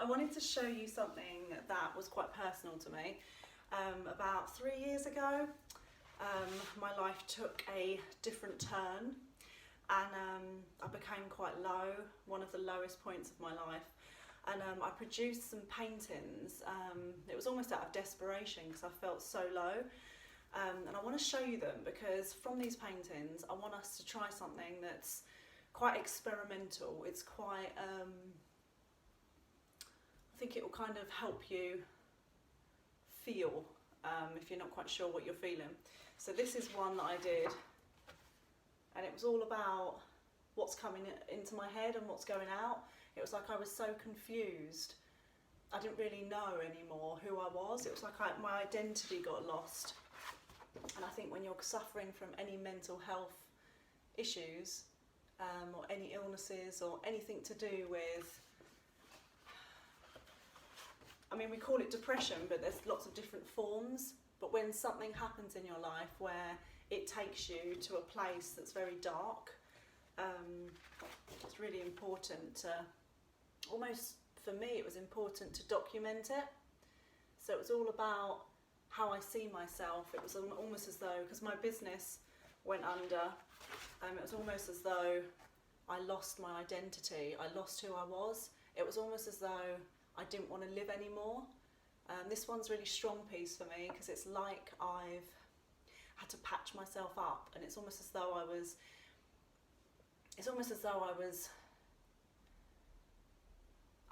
I wanted to show you something that was quite personal to me. About 3 years ago, my life took a different turn, and I became quite low, one of the lowest points of my life. And I produced some paintings. It was almost out of desperation because I felt so low. And I want to show you them because from these paintings, I want us to try something that's quite experimental. It's quite, I think it will kind of help you feel if you're not quite sure what you're feeling. So this is one that I did, and it was all about what's coming into my head and what's going out. It was like I was so confused. I didn't really know anymore who I was. It was like my identity got lost. And I think when you're suffering from any mental health issues, or any illnesses or anything to do with, I mean, we call it depression, but there's lots of different forms. But when something happens in your life where it takes you to a place that's very dark, it's really important to, almost for me, it was important to document it. So it was all about how I see myself. It was almost as though, because my business went under, it was almost as though I lost my identity. I lost who I was. It was almost as though I didn't want to live anymore. This one's a really strong piece for me because it's like I've had to patch myself up, and it's almost as though I was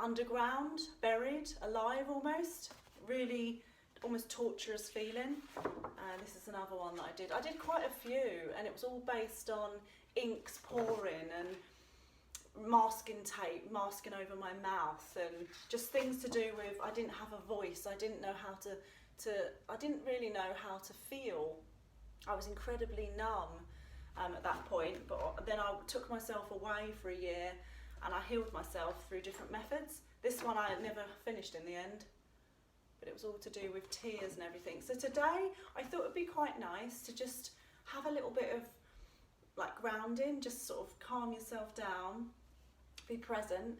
underground, buried, alive almost. Really almost torturous feeling. This is another one that I did. I did quite a few, and it was all based on inks pouring and masking tape, masking over my mouth, and just things to do with, I didn't have a voice. I didn't know how I didn't really know how to feel. I was incredibly numb at that point, but then I took myself away for a year and I healed myself through different methods. This one I never finished in the end, but it was all to do with tears and everything. So today I thought it would be quite nice to just have a little bit of like grounding, just sort of calm yourself down, be present,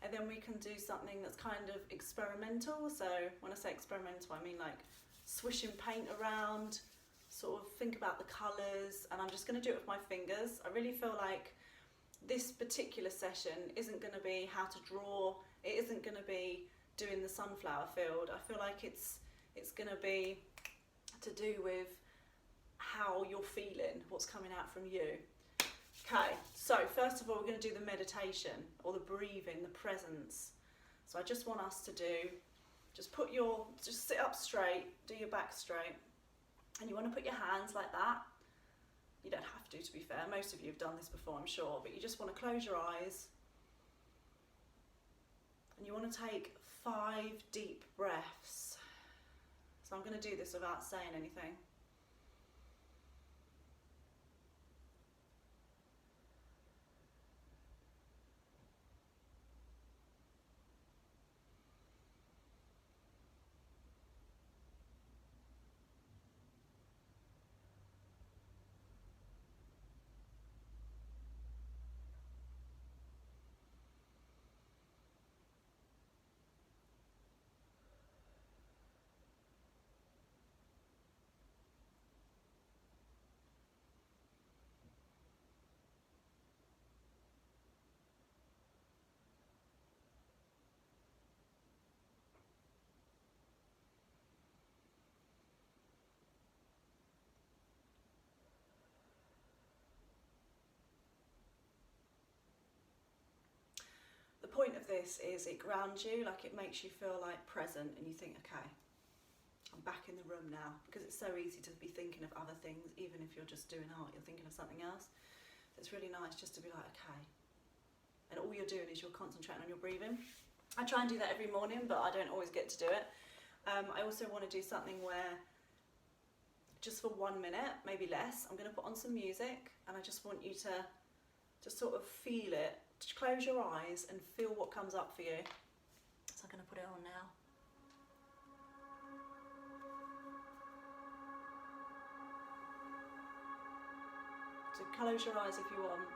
and then we can do something that's kind of experimental. So when I say experimental, I mean like swishing paint around, sort of think about the colours, and I'm just going to do it with my fingers. I really feel like this particular session isn't going to be how to draw, it isn't going to be doing the sunflower field. I feel like it's going to be to do with how you're feeling, what's coming out from you. Okay, so first of all, we're going to do the meditation, or the breathing, the presence. So I just want us to do, just sit up straight, do your back straight, and you want to put your hands like that. You don't have to be fair, most of you have done this before, I'm sure, but you just want to close your eyes, and you want to take 5 deep breaths. So I'm going to do this without saying anything. The point of this is it grounds you, like it makes you feel like present, and you think, okay, I'm back in the room now, because it's so easy to be thinking of other things. Even if you're just doing art, you're thinking of something else. So it's really nice just to be like, okay, and all you're doing is you're concentrating on your breathing. I try and do that every morning, but I don't always get to do it. I also want to do something where just for 1 minute, maybe less, I'm going to put on some music, and I just want you to just sort of feel it. Just close your eyes and feel what comes up for you. So I'm going to put it on now. So close your eyes if you want.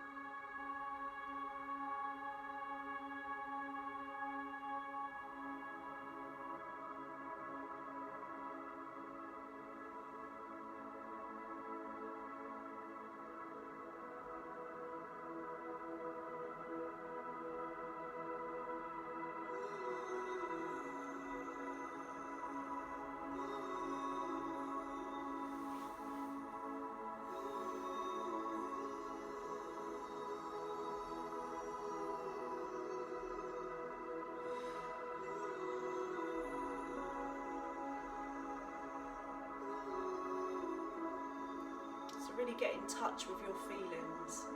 really get in touch with your feelings.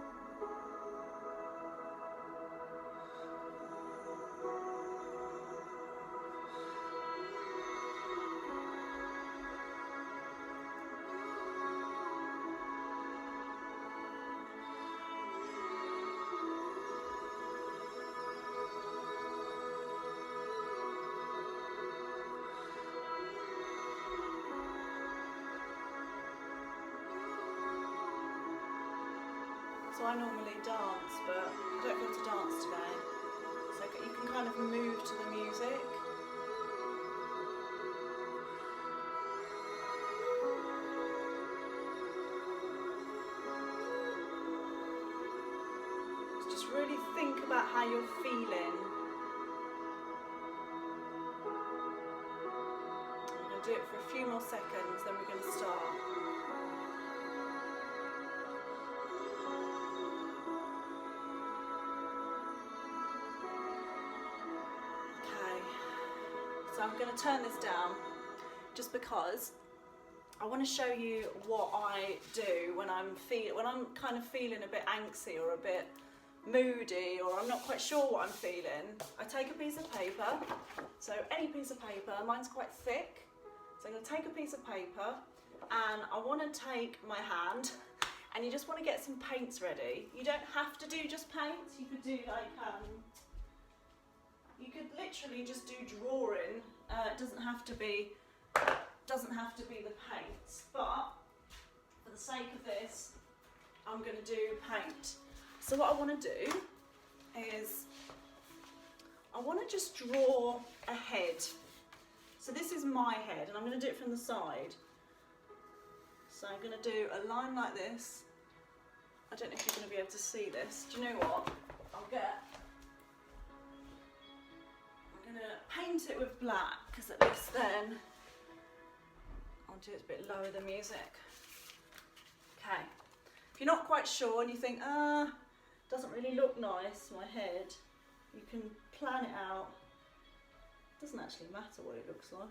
So I normally dance, but I don't feel to dance today. So you can kind of move to the music. So just really think about how you're feeling. I'm going to do it for a few more seconds, then we're going to start. So I'm going to turn this down just because I want to show you what I do when I'm kind of feeling a bit angsty or a bit moody, or I'm not quite sure what I'm feeling. I take a piece of paper, so any piece of paper, mine's quite thick, so I'm going to take a piece of paper and I want to take my hand, and you just want to get some paints ready. You don't have to do just paints, you could do like you could literally just do drawing. It doesn't have to be the paints, but for the sake of this, I'm going to do paint. So what I want to do is I want to just draw a head. So this is my head, and I'm going to do it from the side. So I'm going to do a line like this. I don't know if you're going to be able to see this. Do you know what? I'm going to paint it with black, because at least then I'll do it a bit lower than music. Okay. If you're not quite sure and you think, doesn't really look nice, my head, you can plan it out. It doesn't actually matter what it looks like.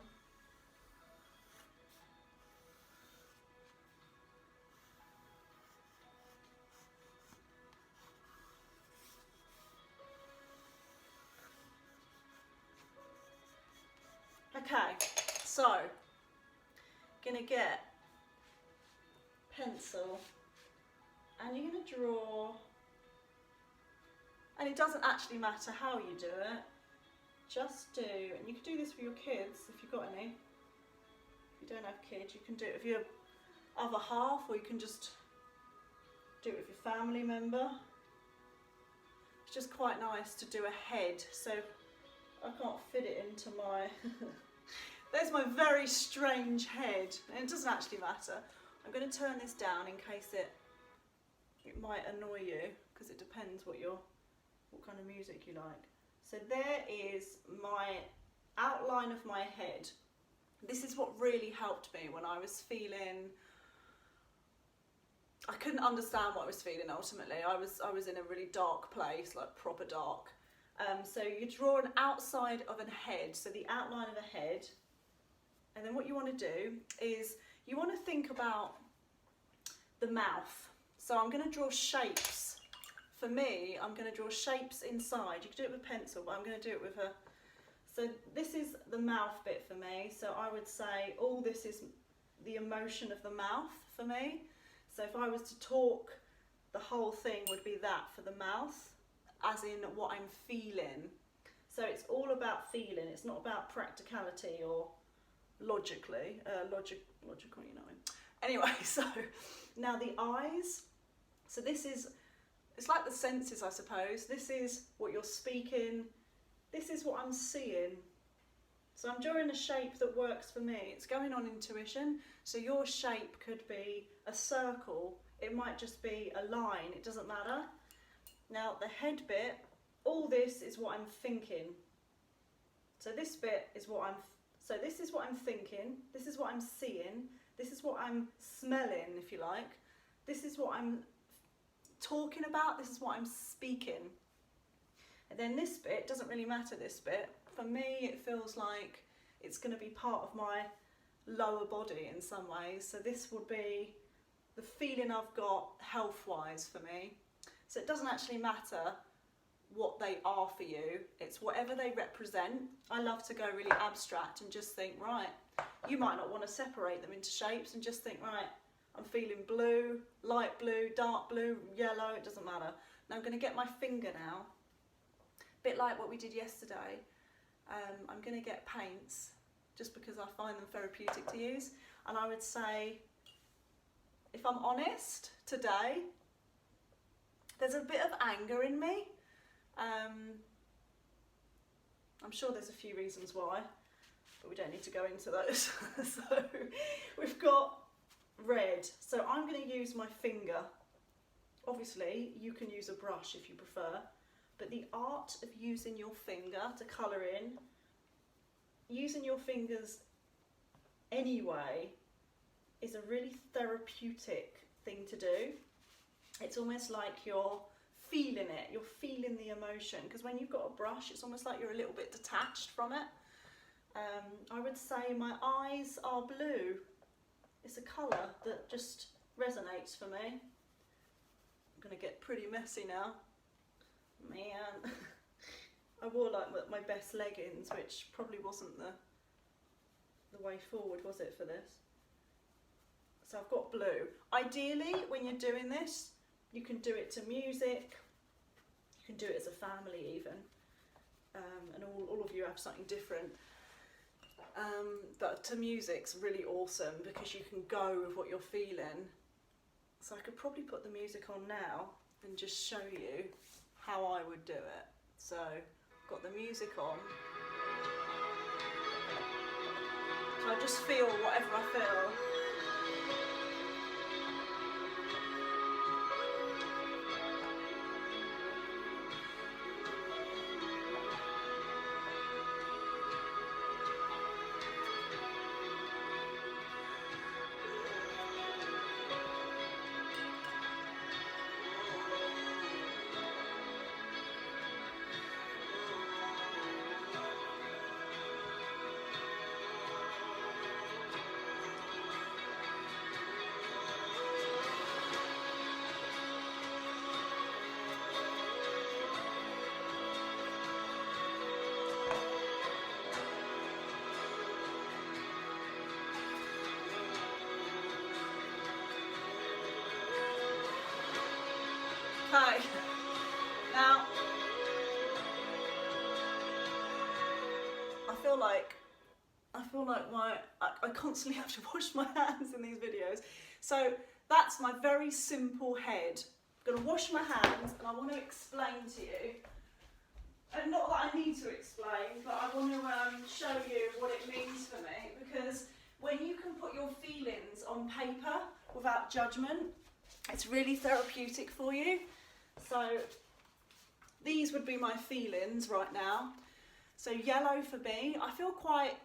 Okay, so gonna get pencil and you're gonna draw, and it doesn't actually matter how you do it, just do, and you can do this for your kids if you've got any. If you don't have kids, you can do it with your other half, or you can just do it with your family member. It's just quite nice to do a head, so I can't fit it into my there's my very strange head, and it doesn't actually matter. I'm going to turn this down in case it might annoy you, because it depends what kind of music you like. So there is my outline of my head. This is what really helped me when I was feeling, I couldn't understand what I was feeling ultimately. I was in a really dark place, like proper dark. So you draw an outside of a head, so the outline of a head, and then what you want to do is you want to think about the mouth. So I'm going to draw shapes. For me, I'm going to draw shapes inside. You can do it with a pencil, but I'm going to do it with a... So this is the mouth bit for me. So I would say all this is the emotion of the mouth for me. So if I was to talk, the whole thing would be that for the mouth, as in what I'm feeling. So it's all about feeling. It's not about practicality or logical, you know. Anyway, so now the eyes. So this is, it's like the senses, I suppose. This is what you're speaking. This is what I'm seeing. So I'm drawing a shape that works for me. It's going on intuition. So your shape could be a circle. It might just be a line. It doesn't matter. Now the head bit, all this is what I'm thinking. So this bit is what this is what I'm thinking, this is what I'm seeing, this is what I'm smelling, if you like, this is what I'm talking about, this is what I'm speaking. And then this bit, doesn't really matter this bit, for me it feels like it's going to be part of my lower body in some ways. So this would be the feeling I've got health-wise for me. So it doesn't actually matter what they are for you, it's whatever they represent. I love to go really abstract and just think, right, you might not want to separate them into shapes, and just think, right, I'm feeling blue, light blue, dark blue, yellow, it doesn't matter. Now I'm going to get my finger now, a bit like what we did yesterday. I'm going to get paints just because I find them therapeutic to use, and I would say, if I'm honest today, there's a bit of anger in me. I'm sure there's a few reasons why, but we don't need to go into those. So we've got red, so I'm going to use my finger. Obviously you can use a brush if you prefer, but the art of using your finger to colour in, using your fingers anyway, is a really therapeutic thing to do. It's almost like you're feeling it, you're feeling the emotion, because when you've got a brush it's almost like you're a little bit detached from it. I would say my eyes are blue. It's a colour that just resonates for me. I'm going to get pretty messy now. Man, I wore like my best leggings, which probably wasn't the way forward, was it, for this? So I've got blue. Ideally, when you're doing this, you can do it to music, you can do it as a family even, and all of you have something different. But to music's really awesome because you can go with what you're feeling. So I could probably put the music on now and just show you how I would do it. So I've got the music on. So I just feel whatever I feel. Okay, now I feel like I constantly have to wash my hands in these videos. So that's my very simple head. I'm going to wash my hands and I want to explain to you, and not that I need to explain, but I want to show you what it means for me, because when you can put your feelings on paper without judgment, it's really therapeutic for you. So these would be my feelings right now. So yellow for me, I feel quite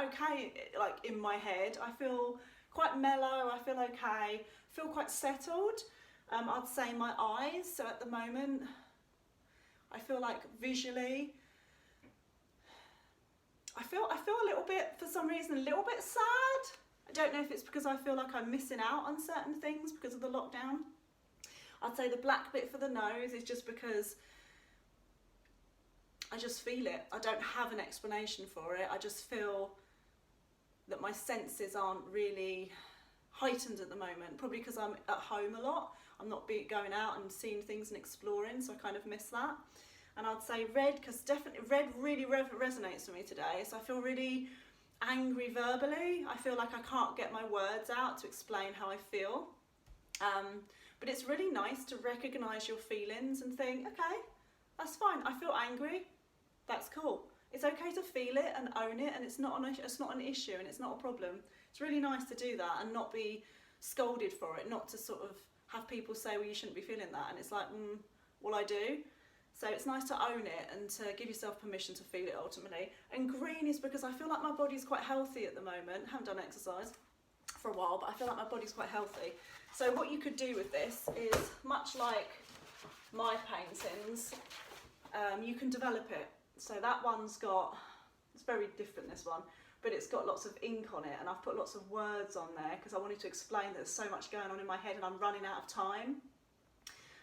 okay, like in my head. I feel quite mellow, I feel okay, feel quite settled. I'd say my eyes, so at the moment I feel like visually I feel a little bit, for some reason, a little bit sad. I don't know if it's because I feel like I'm missing out on certain things because of the lockdown. I'd say the black bit for the nose is just because I just feel it. I don't have an explanation for it. I just feel that my senses aren't really heightened at the moment, probably because I'm at home a lot. I'm not going out and seeing things and exploring, so I kind of miss that. And I'd say red, because definitely red really resonates with me today. So I feel really angry verbally. I feel like I can't get my words out to explain how I feel. But it's really nice to recognise your feelings and think, okay, that's fine. I feel angry. That's cool. It's okay to feel it and own it, and it's not an issue and it's not a problem. It's really nice to do that and not be scolded for it, not to sort of have people say, well, you shouldn't be feeling that. And it's like, well, I do. So it's nice to own it and to give yourself permission to feel it ultimately. And green is because I feel like my body's quite healthy at the moment. I haven't done exercise for a while, but I feel like my body's quite healthy. So what you could do with this is, much like my paintings, you can develop it. So that one's got, it's very different, this one. but it's got lots of ink on it, and I've put lots of words on there because I wanted to explain that there's so much going on in my head and I'm running out of time.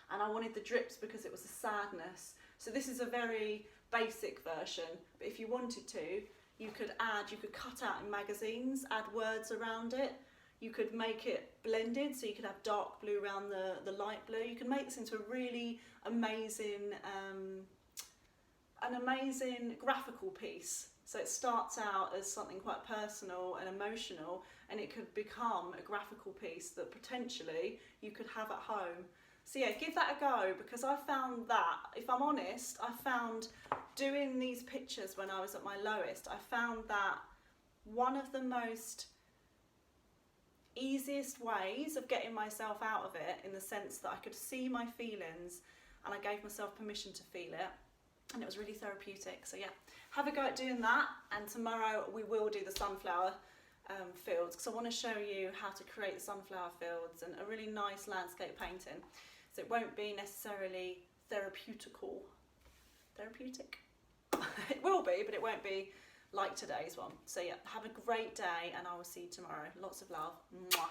And I wanted the drips because it was a sadness. So this is a very basic version, but if you wanted to, you could cut out in magazines, add words around it. You could make it blended, so you could have dark blue around the light blue. You can make this into a really amazing, an amazing graphical piece. So it starts out as something quite personal and emotional, and it could become a graphical piece that potentially you could have at home. So yeah, give that a go, because I found that, if I'm honest, I found doing these pictures when I was at my lowest, I found that one of the most easiest ways of getting myself out of it, in the sense that I could see my feelings and I gave myself permission to feel it, and it was really therapeutic. So yeah, have a go at doing that, and tomorrow we will do the sunflower fields, because I want to show you how to create sunflower fields and a really nice landscape painting. So it won't be necessarily therapeutic. It will be, but it won't be like today's one. So yeah, have a great day, and I will see you tomorrow. Lots of love. Mwah.